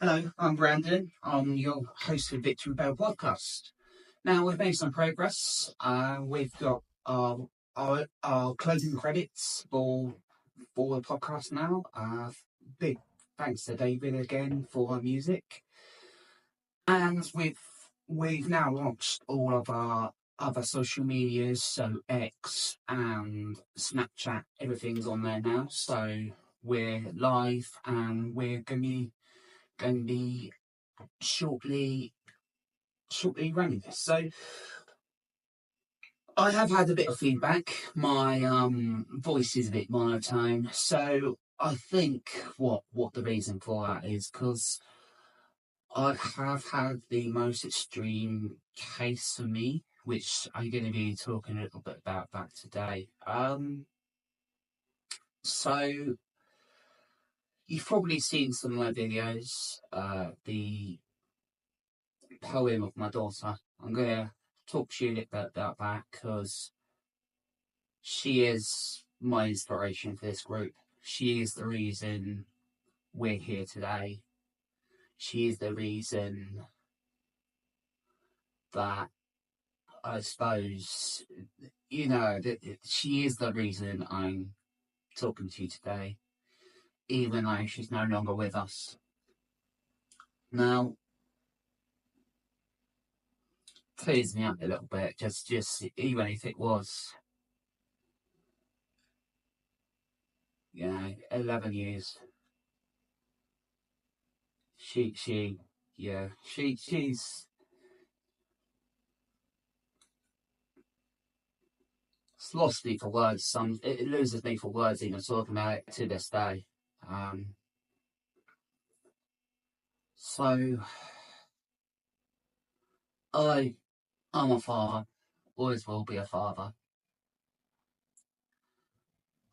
Hello, I'm Brandon. I'm your host of Victory Bell podcast. Now, we've made some progress. We've got our closing credits for the podcast now. Big thanks to David again for our music. And we've now launched all of our other social medias, so X and Snapchat, everything's on there now. So we're live and we're going to be shortly running this. So I have had a bit of feedback. My voice is a bit monotone, so I think what the reason for that is because I have had the most extreme case for me, which I'm going to be talking a little bit about that today. So you've probably seen some of my videos, the poem of my daughter. I'm going to talk to you a little bit about that because she is my inspiration for this group. She is the reason we're here today. She is the reason that I suppose, that she is the reason I'm talking to you today, even though she's no longer with us. Now, tears me up a little bit, just even if it was, 11 years. She's it's lost me for words. It loses me for words even talking about it to this day. So I'm a father, always will be a father.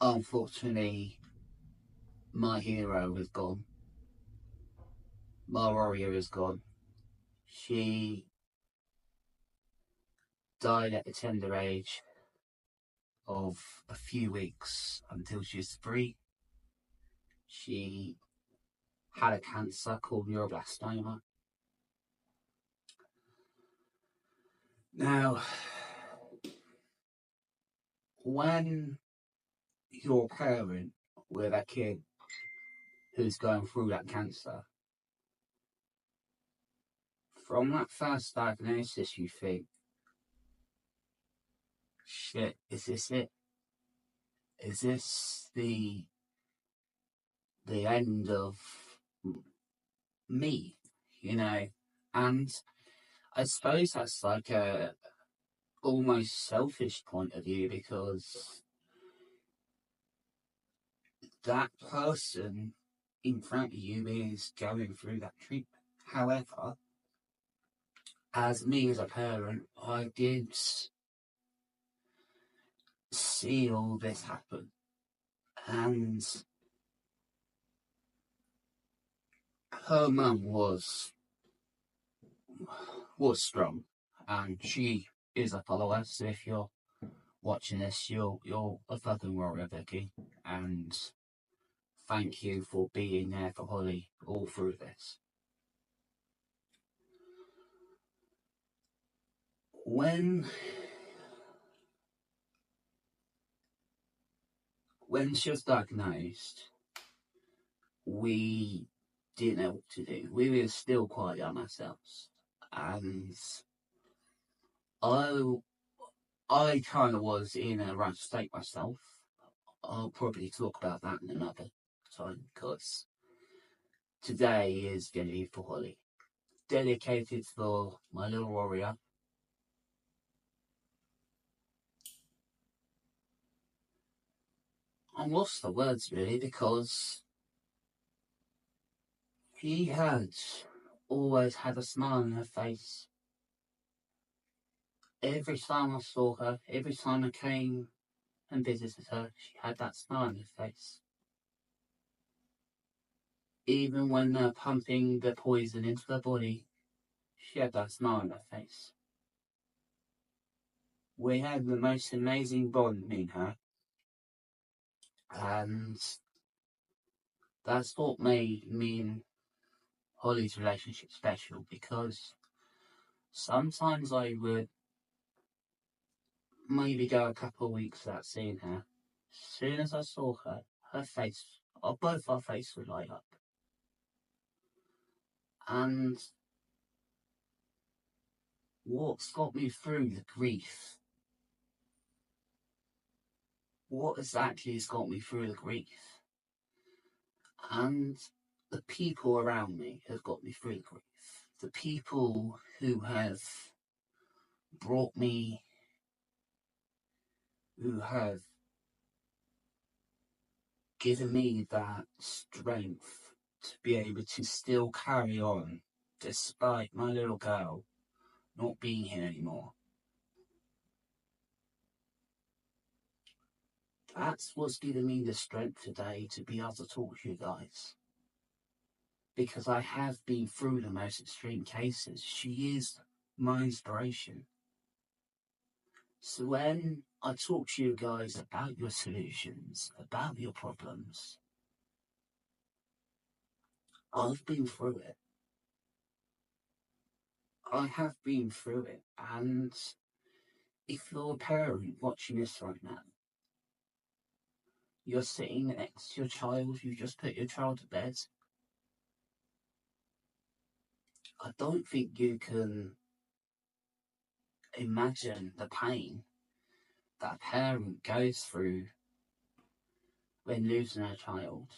Unfortunately, my hero is gone. My warrior is gone. She died at a tender age of a few weeks until she was 3. She had a cancer called neuroblastoma. Now, when you're a parent with a kid who's going through that cancer, from that first diagnosis you think, shit, is this it? Is this the end of me? And I suppose that's like a almost selfish point of view, because that person in front of you is going through that treatment. However, as me as a parent, I did see all this happen, and her mum was strong, and she is a follower. So if you're watching this, you're a fucking warrior, Vicky, and thank you for being there for Holly all through this. When she was diagnosed, we didn't know what to do. We were still quite young ourselves, and I kind of was in a rough state myself. I'll probably talk about that in another time, because today is going to be for Holly, dedicated for my little warrior. I'm lost for words, really, because she had always had a smile on her face. Every time I saw her, every time I came and visited her, she had that smile on her face. Even when they're pumping the poison into her body, she had that smile on her face. We had the most amazing bond, me and her. And that's what made me and Holly's relationship special because sometimes I would maybe go a couple of weeks without seeing her. As soon as I saw her, her face, or both our faces would light up. And what's got me through the grief? What exactly has got me through the grief? And the people around me have got me through the grief. The people who have brought me, who have given me that strength to be able to still carry on despite my little girl not being here anymore. That's what's given me the strength today to be able to talk to you guys. Because I have been through the most extreme cases. She is my inspiration. So when I talk to you guys about your solutions, about your problems, I've been through it. I have been through it. And if you're a parent watching this right now, you're sitting next to your child, you just put your child to bed, I don't think you can imagine the pain that a parent goes through when losing their child.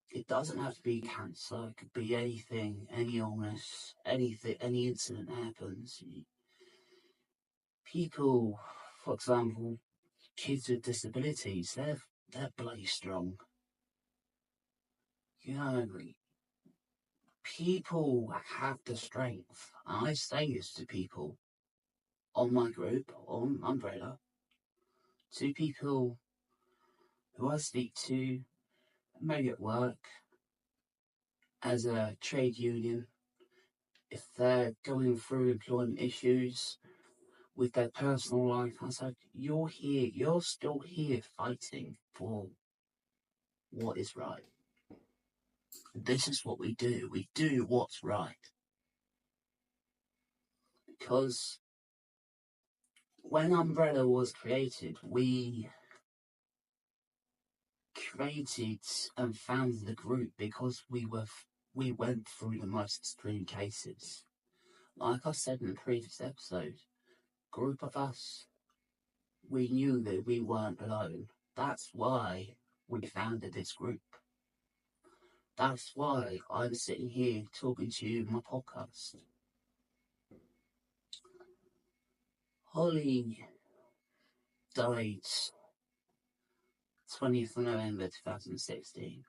It doesn't have to be cancer, it could be anything, any illness, anything, any incident happens. People, for example, kids with disabilities, they're bloody strong. You know, people have the strength. I say this to people on my group, on Umbrella, to people who I speak to, maybe at work, as a trade union, if they're going through employment issues with their personal life. I said, you're here, you're still here fighting for what is right. This is what we do what's right. Because when Umbrella was created, we created and founded the group because we went through the most extreme cases. Like I said in the previous episode, group of us, we knew that we weren't alone. That's why we founded this group. That's why I'm sitting here talking to you in my podcast. Holly died 20th of November 2016.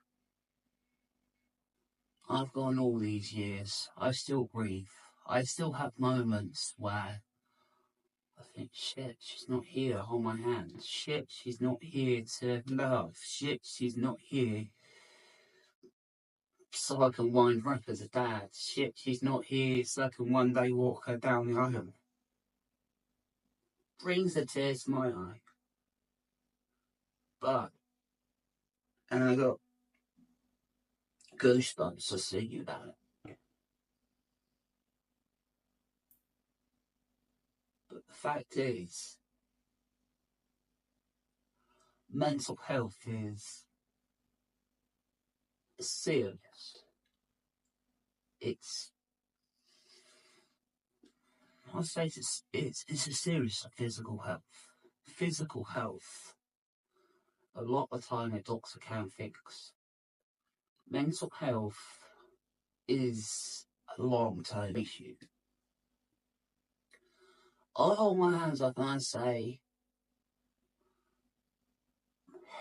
I've gone all these years. I still grieve. I still have moments where I think, shit, she's not here to hold my hand. Shit, she's not here to love. Shit, she's not here so I can wind her up as a dad. Shit, she's not here so I can one day walk her down the aisle. Brings a tear to my eye. But, and I got goosebumps just thinking about it. But the fact is, mental health is serious. I say it's a serious physical health. Physical health, a lot of the time a doctor can't fix. Mental health is a long-term issue. I hold my hands up and I say,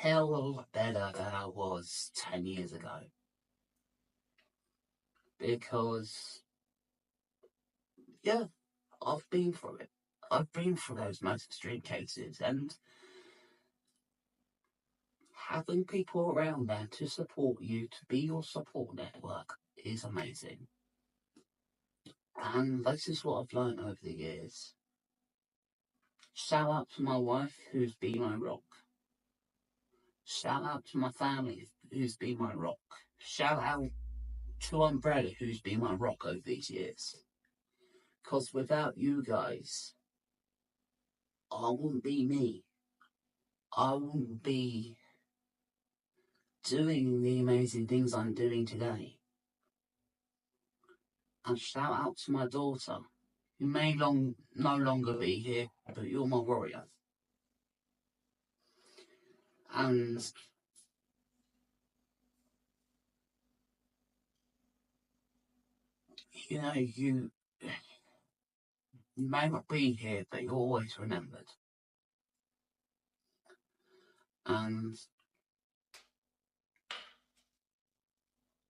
hell better than I was 10 years ago. Because, yeah, I've been through it. I've been through those most extreme cases, and having people around there to support you, to be your support network, is amazing. And this is what I've learned over the years. Shout out to my wife, who's been my rock. Shout out to my family, who's been my rock. Shout out to Umbrella, who's been my rock over these years. Because without you guys, I wouldn't be me. I wouldn't be doing the amazing things I'm doing today. And shout out to my daughter, who may no longer be here, but you're my warrior. And you know, you may not be here, but you're always remembered. And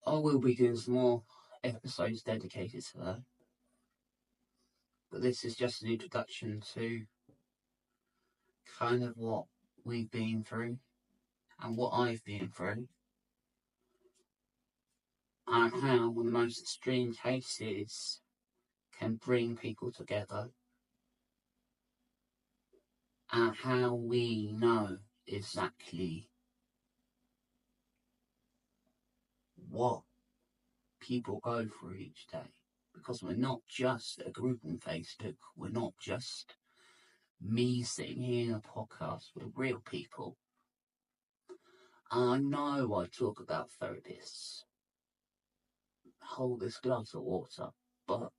I will be doing some more episodes dedicated to her. But this is just an introduction to kind of what we've been through and what I've been through. And how the most extreme cases can bring people together. And how we know exactly what people go through each day. Because we're not just a group on Facebook, we're not just me sitting here in a podcast, we're real people. And I know I talk about therapists, hold this glass of water, but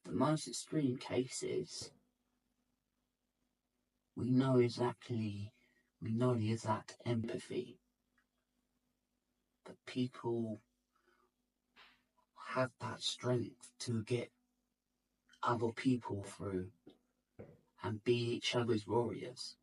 the most extreme cases, we know the exact empathy that people have that strength to get other people through and be each other's warriors.